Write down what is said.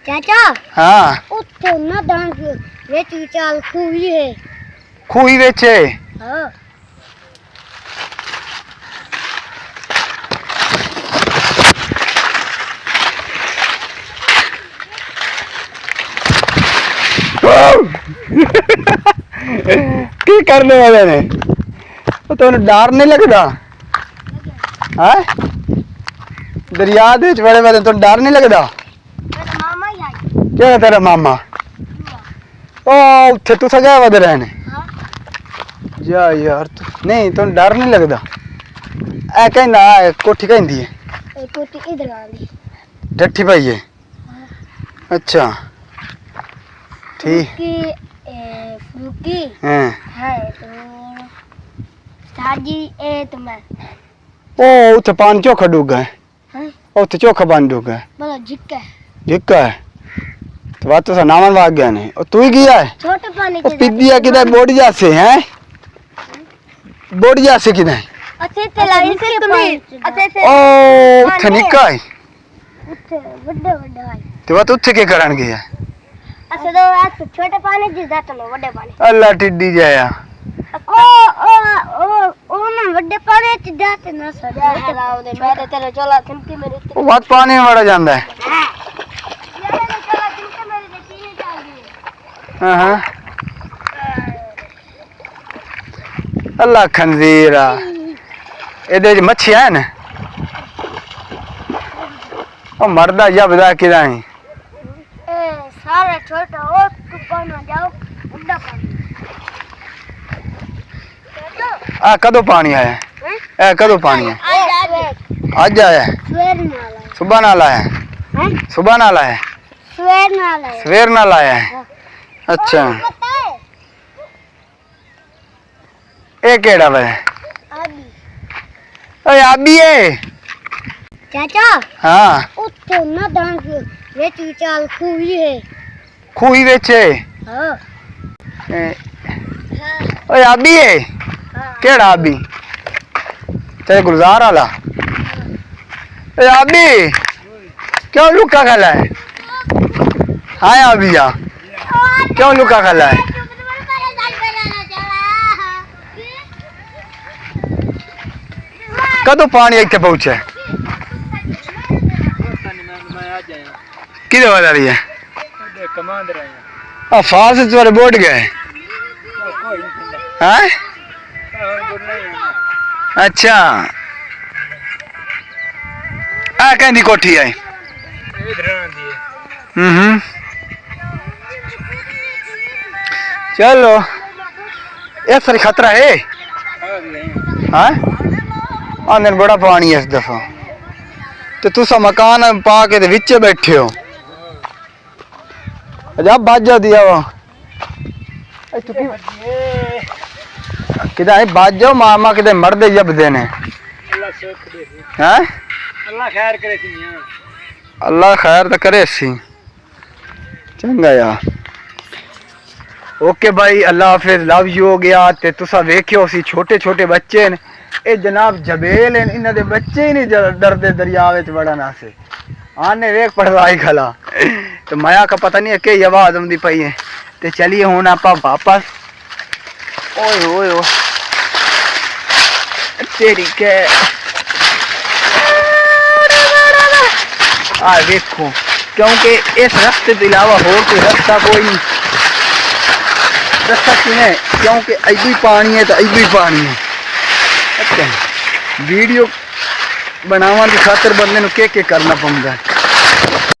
चाचा हाँ उत्थे ना दान वेच विचाल खूही है खूही वेचे हाँ की करने वाले ने तो डर नहीं लगता है दरिया दे बड़े वाले तो डर नहीं लगता मेरा मामा ही आई क्या तेरा मामा ओ उत्थे तू सजा वध रहने हाँ जा यार तू नहीं तो डर नहीं लगता ऐ कहना कोठी कहती है एक कोटी इधर आ गई डठी पाई है अच्छा ठीक फ्रूटी हैं है तो साजी ए तो मैं ओ उत्थे पानी चोखा डूगा है हैं उत्थे चोखा पानी डूगा है बोलो जिक्का जिक्का है तो बात तो सा नामन भाग गया नहीं और तू ही गया है छोटे पानी ओ पिदिया किधर बोडिया से हैं बोडिया से किधर अच्छे ते लाइन से तुम्हें अच्छे से ओ उत्थे निक्का है उत्थे बड़े बड़े भाई तो बात उत्थे के करन गया अच्छा तो आज छोटे पानी जिस जाते लो बड़े पानी अल्लाह टिड्डी जाया ओ ना बड़े पानी च जाते ना सर चलाओ दे मैं तो तेरे चला तुमकी मेरे वो बात पानी में बड़ा जाता है चला तुमके मेरे से तीन चाल गई हाँ हाँ अल्लाह खंजीरा ਇਹਦੇ ਚ ਮੱਛੀਆਂ ਹਨ ਉਹ ਮਰਦਾ ਜਬਦਾ ਕਿਦਾਂ ਹੈ सारे छोटा हो तू पानी जाओ बड़ा पानी ਆ ਕਦੋਂ ਪਾਣੀ ਆਇਆ ਇਹ ਕਦੋਂ ਪਾਣੀ ਹੈ ਅੱਜ ਆਇਆ ਹੈ स्वेर नाला ਸੁਬਹ ਨਾਲ ਆਇਆ ਹੈ हैं ਸੁਬਹ ਨਾਲ ਆਇਆ ਹੈ स्वेर नाला है ਸਵੇਰ ਨਾਲ ਆਇਆ ਹੈ ਅੱਛਾ पता है ਇਹ ਕਿਹੜਾ ਵਾ अभी ਓਏ ਆਬੀ ਏ चाचा ਹਾਂ उत्थे ना दान वेच विचाल खूही है ਖੂਹੀ ਵਿੱਚ ਏ हाँ ਓਏ ਆਬੀ ਏ हाँ ਕਿਹੜਾ ਆਬੀ ਤੇ ਗੁਲਜ਼ਾਰ ਵਾਲਾ ਓਏ ਆਬੀ क्यों लुका खला है हाँ आबी जा क्यों लुका खला है कदों पानी इतने पहुंचे किधर बता रही है फाल से तुम्हारे बोट गए हैं अच्छा आ कहती कोठी आई चलो ये सारी खतरा है हाँ आंदे बड़ा पानी है इस दफा तो तुसा मकान पा के ते विच बैठे हो जब बाजा दिया वो किदा है बाजो मामा किदे मरदे जबदे ने हैं अल्लाह खैर करे सी अल्लाह खैर तो करे सी चंगा यार ओके भाई अल्लाह हाफिज लव यू हो गया ते तुसा वेखियो सी छोटे छोटे बच्चे ने ए जनाब जबेल हैं इन्हां दे बच्चे ही नहीं डरदे दरिया विच वड़न आसे आने वेख पड़वाई खला तो माया का पता नहीं है कि आवाज आंदी पई है ते चलिए हुण आपा वापस ओए ओए ओए तेरी के आ देखो क्योंकि इस रास्ते के अलावा और कोई रास्ता कोई नहीं रास्ता किने क्योंकि ऐसी पानी है तो ऐसी पानी है अच्छा वीडियो बनाने की खातर बंदे को के करना पड़ता है।